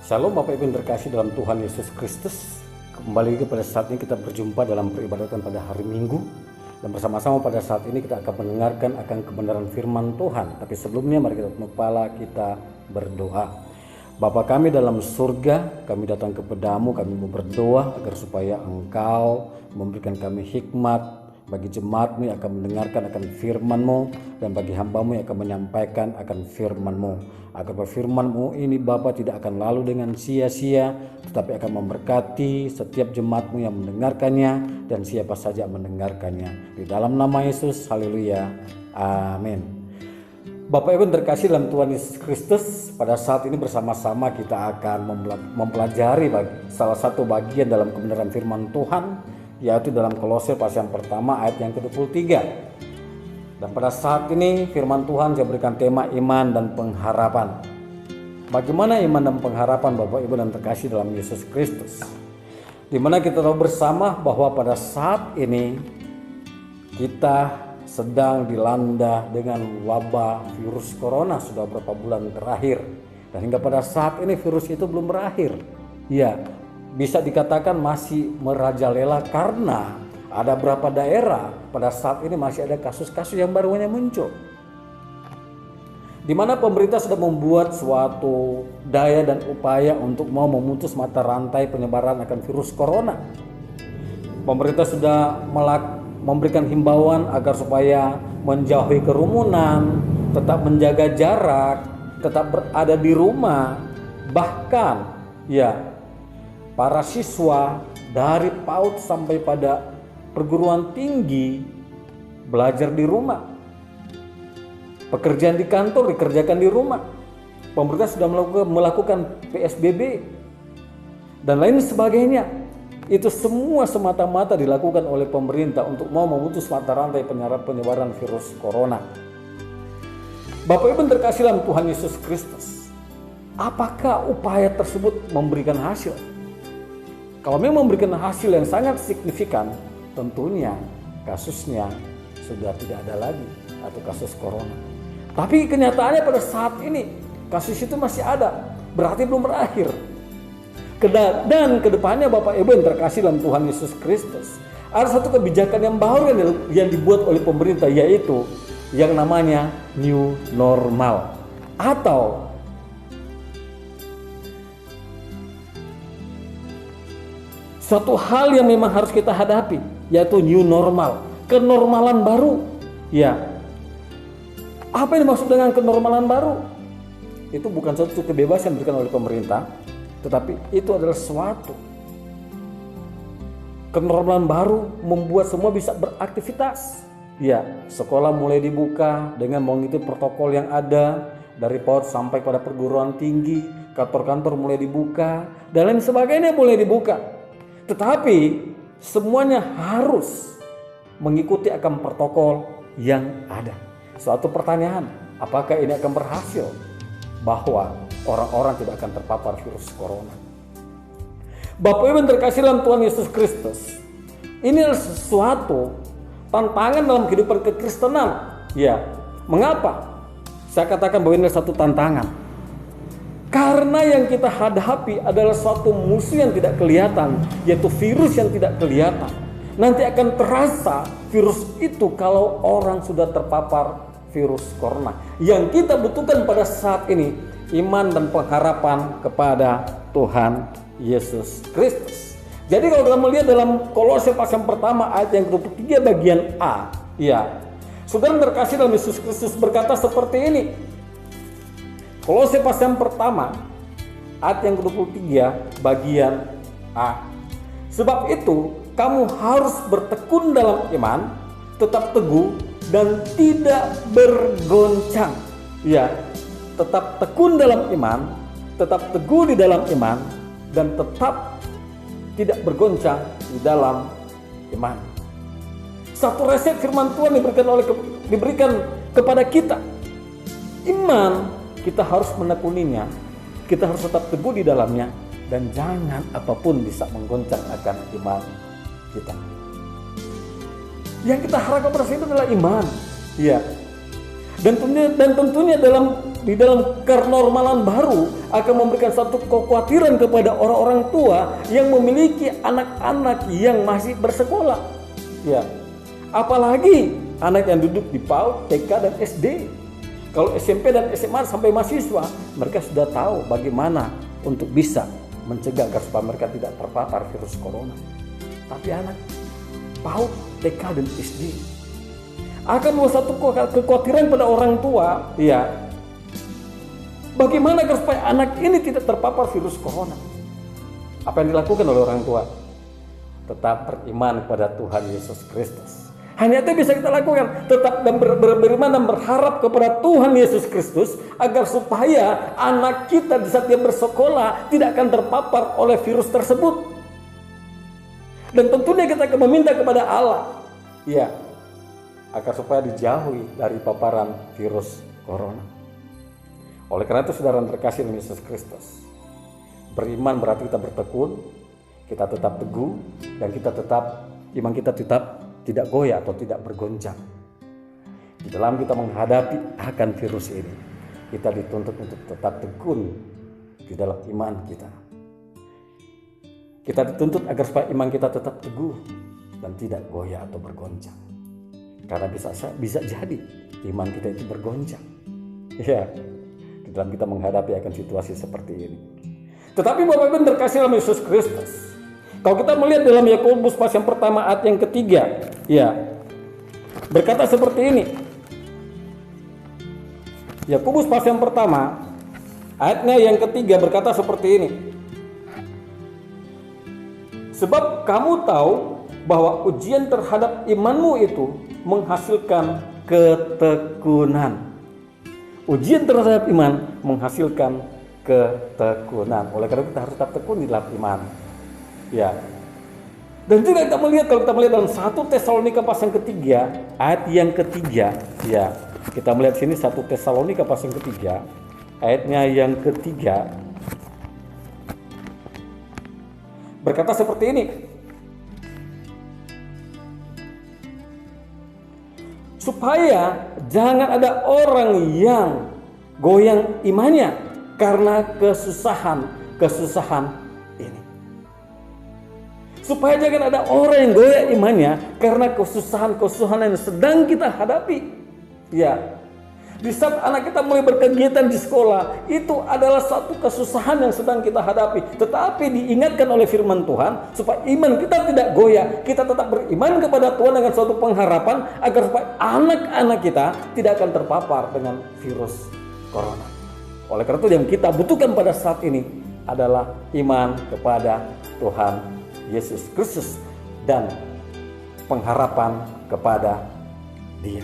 Shalom Bapak Ibu yang terkasih dalam Tuhan Yesus Kristus. Kembali pada saat ini kita berjumpa dalam peribadatan pada hari Minggu. Dan bersama-sama pada saat ini kita akan mendengarkan akan kebenaran firman Tuhan. Tapi sebelumnya mari kita tunduk kepala, kita berdoa. Bapa kami dalam surga, kami datang kepadamu, kami mau berdoa agar supaya Engkau memberikan kami hikmat bagi jemaat-Mu yang akan mendengarkan akan firman-Mu, dan bagi hamba-Mu yang akan menyampaikan akan firman-Mu, agar firman-Mu ini Bapa tidak akan lalu dengan sia-sia, tetapi akan memberkati setiap jemaat-Mu yang mendengarkannya dan siapa saja yang mendengarkannya. Di dalam nama Yesus, haleluya, amin. Bapak Ibu terkasih dalam Tuhan Yesus Kristus, pada saat ini bersama-sama kita akan mempelajari salah satu bagian dalam kebenaran firman Tuhan, yaitu dalam Kolose pasal yang pertama ayat yang ke-23. Dan pada saat ini firman Tuhan saya berikan tema iman dan pengharapan. Bagaimana iman dan pengharapan Bapak Ibu dan terkasih dalam Yesus Kristus? Di mana kita tahu bersama bahwa pada saat ini kita sedang dilanda dengan wabah virus corona sudah beberapa bulan terakhir. Dan hingga pada saat ini virus itu belum berakhir. Ya, bisa dikatakan masih merajalela karena ada beberapa daerah pada saat ini masih ada kasus-kasus yang barunya muncul. Di mana pemerintah sudah membuat suatu daya dan upaya untuk mau memutus mata rantai penyebaran akan virus corona. Pemerintah sudah memberikan himbauan agar supaya menjauhi kerumunan, tetap menjaga jarak, tetap berada di rumah, bahkan para siswa dari PAUD sampai pada perguruan tinggi belajar di rumah. Pekerjaan di kantor dikerjakan di rumah. Pemerintah sudah melakukan PSBB dan lain sebagainya. Itu semua semata-mata dilakukan oleh pemerintah untuk mau memutus mata rantai penyebaran virus corona. Bapak Ibu terkasih dalam Tuhan Yesus Kristus, apakah upaya tersebut memberikan hasil? Kalau memang memberikan hasil yang sangat signifikan, tentunya kasusnya sudah tidak ada lagi atau kasus corona. Tapi kenyataannya pada saat ini kasus itu masih ada, berarti belum berakhir. Dan kedepannya Bapak Ibu yang terkasih dalam Tuhan Yesus Kristus, ada satu kebijakan yang baru yang dibuat oleh pemerintah, yaitu yang namanya new normal atau suatu hal yang memang harus kita hadapi, yaitu new normal, kenormalan baru. Ya, apa yang dimaksud dengan kenormalan baru? Itu bukan suatu kebebasan yang diberikan oleh pemerintah, tetapi itu adalah suatu kenormalan baru membuat semua bisa beraktivitas. Ya, sekolah mulai dibuka dengan mengikuti protokol yang ada, dari PAUD sampai pada perguruan tinggi, kantor-kantor mulai dibuka, dan lain sebagainya mulai dibuka. Tetapi semuanya harus mengikuti akan protokol yang ada. Suatu pertanyaan, apakah ini akan berhasil bahwa orang-orang tidak akan terpapar virus corona? Bapak Ibu terkasih dalam Tuhan Yesus Kristus, ini adalah sesuatu tantangan dalam kehidupan kekristenan. Ya, mengapa saya katakan bahwa ini adalah satu tantangan? Karena yang kita hadapi adalah suatu musuh yang tidak kelihatan, yaitu virus yang tidak kelihatan. Nanti akan terasa virus itu kalau orang sudah terpapar virus corona. Yang kita butuhkan pada saat ini, iman dan pengharapan kepada Tuhan Yesus Kristus. Jadi kalau kita melihat dalam Kolose pasal yang pertama ayat yang ke-23 bagian A, ya, saudara terkasih dalam Yesus Kristus berkata seperti ini. Kolose pasal yang pertama ayat yang ke-23 bagian A. Sebab itu kamu harus bertekun dalam iman, tetap teguh dan tidak bergoncang. Ya, tetap tekun dalam iman, tetap teguh di dalam iman, dan tetap tidak bergoncang di dalam iman. Satu resep firman Tuhan diberikan kepada kita. Iman kita harus menekuninya, kita harus tetap teguh di dalamnya, dan jangan apapun bisa menggoncang akan iman kita. Yang kita harapkan pada itu adalah iman, ya. Dan tentunya dalam di dalam kenormalan baru akan memberikan satu kekhawatiran kepada orang-orang tua yang memiliki anak-anak yang masih bersekolah. Ya, apalagi anak yang duduk di PAUD, TK dan SD. Kalau SMP dan SMA sampai mahasiswa, mereka sudah tahu bagaimana untuk bisa mencegah agar supaya mereka tidak terpapar virus corona. Tapi anak PAUD, TK dan SD akan membuat satu kekhawatiran pada orang tua, ya. Bagaimana agar supaya anak ini tidak terpapar virus corona? Apa yang dilakukan oleh orang tua? Tetap beriman kepada Tuhan Yesus Kristus. Hanya itu bisa kita lakukan, tetap dan beriman dan berharap kepada Tuhan Yesus Kristus agar supaya anak kita di saat dia bersekolah tidak akan terpapar oleh virus tersebut. Dan tentunya kita akan meminta kepada Allah, ya, agar supaya dijauhi dari paparan virus corona. Oleh karena itu saudara terkasih dalam Yesus Kristus, beriman berarti kita bertekun, kita tetap teguh, dan kita tetap, iman kita tetap tidak goyah atau tidak bergoncang. Di dalam kita menghadapi akan virus ini, kita dituntut untuk tetap tekun di dalam iman kita. Kita dituntut agar supaya iman kita tetap teguh dan tidak goyah atau bergoncang. Karena bisa jadi iman kita itu bergoncang. Ya, di dalam kita menghadapi akan situasi seperti ini. Tetapi Bapak Ibu terkasih dalam Yesus Kristus, kalau kita melihat dalam Yakobus pasal yang pertama ayat yang ketiga, ya, berkata seperti ini. Yakobus pasal yang pertama ayatnya yang ketiga berkata seperti ini. Sebab kamu tahu bahwa ujian terhadap imanmu itu menghasilkan ketekunan. Ujian terhadap iman menghasilkan ketekunan. Oleh karena itu kita harus tetap tekun di dalam iman. Ya. Dan juga kita melihat, kalau kita melihat dalam 1 Tesalonika pasal yang ketiga, ayat yang ketiga, ya. Kita melihat sini 1 Tesalonika pasal yang ketiga, ayatnya yang ketiga. Berkata seperti ini. Supaya jangan ada orang yang goyang imannya karena kesusahan ini. Supaya jangan ada orang yang goyah imannya karena kesusahan yang sedang kita hadapi. Ya, di saat anak kita mulai berkegiatan di sekolah, itu adalah satu kesusahan yang sedang kita hadapi. Tetapi diingatkan oleh firman Tuhan, supaya iman kita tidak goyah, kita tetap beriman kepada Tuhan dengan suatu pengharapan, agar supaya anak-anak kita tidak akan terpapar dengan virus corona. Oleh karena itu yang kita butuhkan pada saat ini adalah iman kepada Tuhan Yesus Kristus dan pengharapan kepada Dia.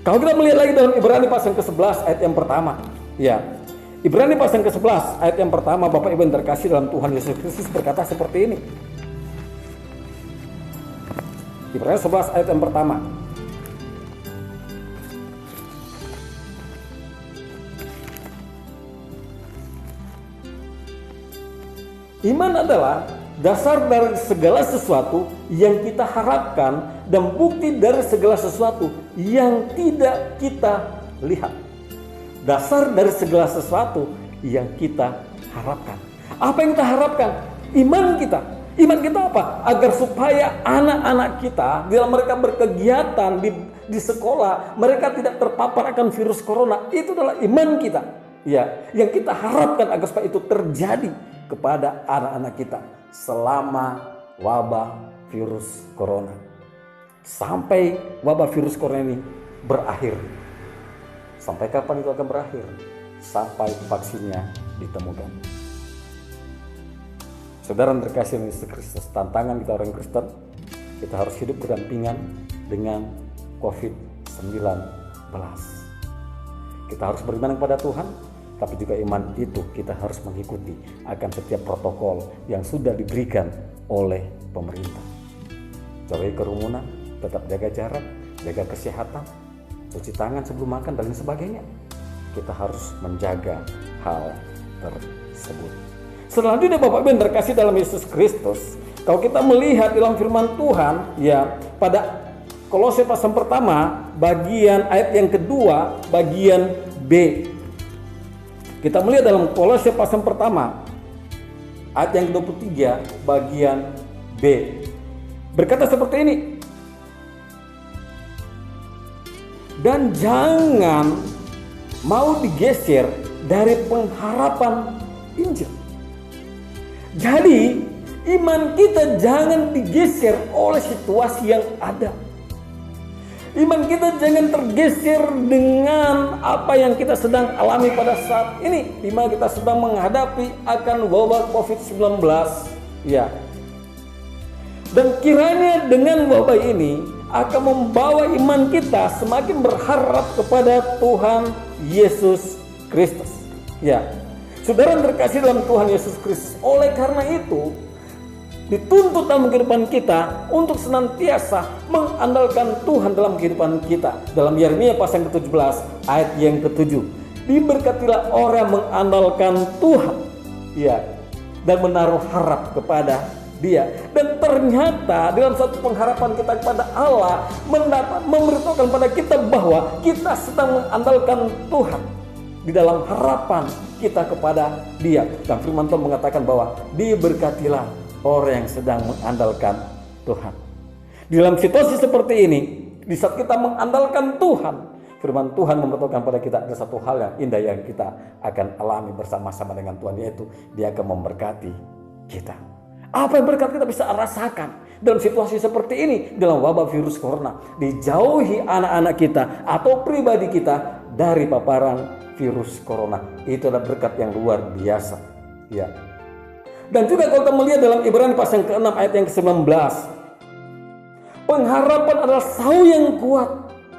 Kalau kita melihat lagi dalam Ibrani pasal ke-11 ayat yang pertama, ya, Ibrani pasal ke-11 ayat yang pertama, Bapak Ibu yang terkasih dalam Tuhan Yesus Kristus berkata seperti ini. Ibrani 11 ayat yang pertama. Iman adalah dasar dari segala sesuatu yang kita harapkan dan bukti dari segala sesuatu yang tidak kita lihat. Dasar dari segala sesuatu yang kita harapkan. Apa yang kita harapkan? Iman kita. Iman kita apa? Agar supaya anak-anak kita, dalam mereka berkegiatan di sekolah, mereka tidak terpapar akan virus corona. Itu adalah iman kita. Ya, yang kita harapkan agar supaya itu terjadi kepada anak-anak kita selama wabah virus corona. Sampai wabah virus corona ini berakhir. Sampai kapan itu akan berakhir? Sampai vaksinnya ditemukan. Saudara terkasih Yesus Kristus, tantangan kita orang Kristen, kita harus hidup berdampingan dengan COVID-19. Kita harus beriman kepada Tuhan, tapi juga iman itu kita harus mengikuti akan setiap protokol yang sudah diberikan oleh pemerintah. Jauhi kerumunan, tetap jaga jarak, jaga kesehatan, cuci tangan sebelum makan dan lain sebagainya. Kita harus menjaga hal tersebut. Selanjutnya Bapak Ibu yang terkasih dalam Yesus Kristus, kalau kita melihat dalam firman Tuhan, ya, pada Kolose pasal pertama, bagian ayat yang kedua, bagian B. Kita melihat dalam Kolose pasal pertama ayat yang ke-23 bagian B. Berkata seperti ini. Dan jangan mau digeser dari pengharapan Injil. Jadi iman kita jangan digeser oleh situasi yang ada. Iman kita jangan tergeser dengan apa yang kita sedang alami pada saat ini, di mana kita sedang menghadapi akan wabah COVID-19. Ya. Dan kiranya dengan wabah ini akan membawa iman kita semakin berharap kepada Tuhan Yesus Kristus. Ya. Saudara yang terkasih dalam Tuhan Yesus Kristus, oleh karena itu dituntut dalam kehidupan kita untuk senantiasa mengandalkan Tuhan dalam kehidupan kita. Dalam Yeremia pasal ke-17 ayat yang ke-7, diberkatilah orang mengandalkan Tuhan, ya, dan menaruh harap kepada Dia. Dan ternyata dalam satu pengharapan kita kepada Allah memberitahukan pada kita bahwa kita sedang mengandalkan Tuhan di dalam harapan kita kepada Dia. Dan firman Tuhan mengatakan bahwa diberkatilah orang yang sedang mengandalkan Tuhan. Di dalam situasi seperti ini, di saat kita mengandalkan Tuhan, firman Tuhan memberitahukan pada kita ada satu hal yang indah yang kita akan alami bersama-sama dengan Tuhan, yaitu Dia akan memberkati kita. Apa yang berkat kita bisa rasakan dalam situasi seperti ini, dalam wabah virus corona? Dijauhi anak-anak kita atau pribadi kita dari paparan virus corona. Itu adalah berkat yang luar biasa. Ya. Dan juga kalau kita melihat dalam Ibrani pasal yang ke-6 ayat yang ke-19, pengharapan adalah sau yang kuat.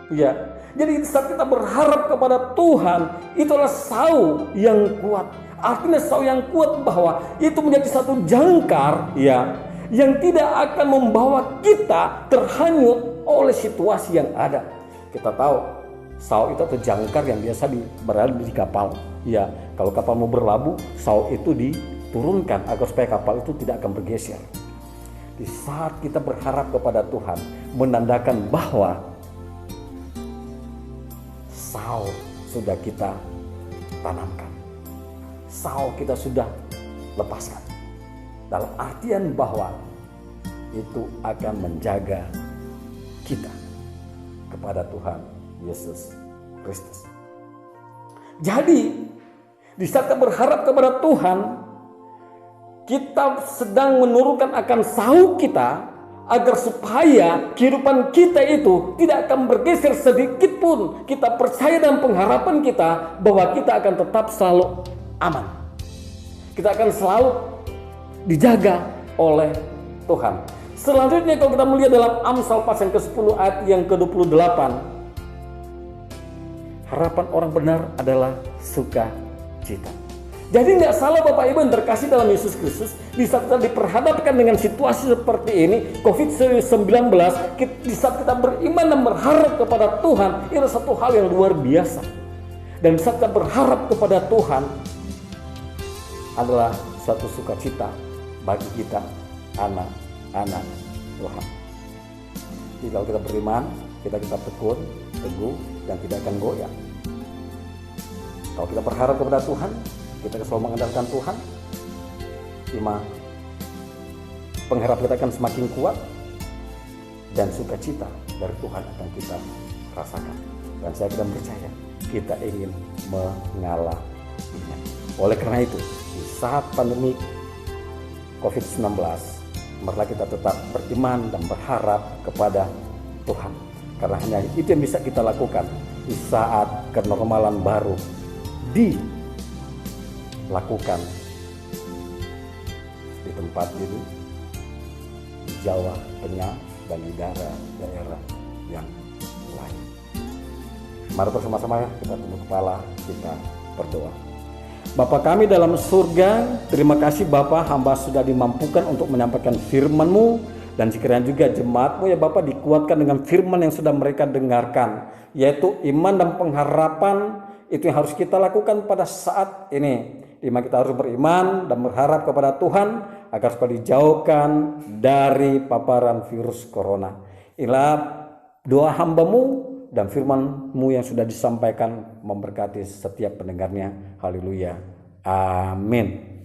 Ya. Jadi saat kita berharap kepada Tuhan, itu adalah sau yang kuat. Artinya sau yang kuat bahwa itu menjadi satu jangkar, ya, yang tidak akan membawa kita terhanyut oleh situasi yang ada. Kita tahu sau itu atau jangkar yang biasa berada di kapal. Ya, kalau kapal mau berlabuh, sau itu diturunkan agar supaya kapal itu tidak akan bergeser. Di saat kita berharap kepada Tuhan, menandakan bahwa sau sudah kita tanamkan, sau kita sudah lepaskan, dalam artian bahwa itu akan menjaga kita kepada Tuhan Yesus Kristus. Jadi di saat kita berharap kepada Tuhan, kita sedang menurunkan akan sau kita agar supaya kehidupan kita itu tidak akan bergeser sedikit pun. Kita percaya dan pengharapan kita bahwa kita akan tetap selalu aman. Kita akan selalu dijaga oleh Tuhan. Selanjutnya kalau kita melihat dalam Amsal pasal ke-10 ayat yang ke-28, harapan orang benar adalah sukacita. Jadi nggak salah Bapak Ibu yang terkasih dalam Yesus Kristus, di saat kita diperhadapkan dengan situasi seperti ini, COVID-19, di saat kita beriman dan berharap kepada Tuhan, itu satu hal yang luar biasa. Dan di saat kita berharap kepada Tuhan, adalah suatu sukacita bagi kita, anak-anak Tuhan. Jadi kalau kita beriman, kita tekun, teguh, dan tidak akan goyah. Kalau kita berharap kepada Tuhan, kita selalu mengandalkan Tuhan, pengharapan kita akan semakin kuat, dan sukacita dari Tuhan akan kita rasakan. Dan saya akan percaya kita ingin mengalaminya. Oleh karena itu, di saat pandemi COVID-19, marilah kita tetap beriman dan berharap kepada Tuhan. Karena hanya itu yang bisa kita lakukan di saat kenormalan baru dilakukan di tempat ini, di Jawa Tengah dan di daerah yang lain. Mari bersama-sama kita tunduk kepala, kita berdoa. Bapa kami dalam surga, terima kasih Bapa, hamba sudah dimampukan untuk menyampaikan firman-Mu, dan sekiranya juga jemaat-Mu ya Bapa dikuatkan dengan firman yang sudah mereka dengarkan, yaitu iman dan pengharapan. Itu yang harus kita lakukan pada saat ini. Dimana kita harus beriman dan berharap kepada Tuhan agar supaya dijauhkan dari paparan virus corona. Inilah doa hamba-Mu dan firman-Mu yang sudah disampaikan memberkati setiap pendengarnya. Haleluya. Amin.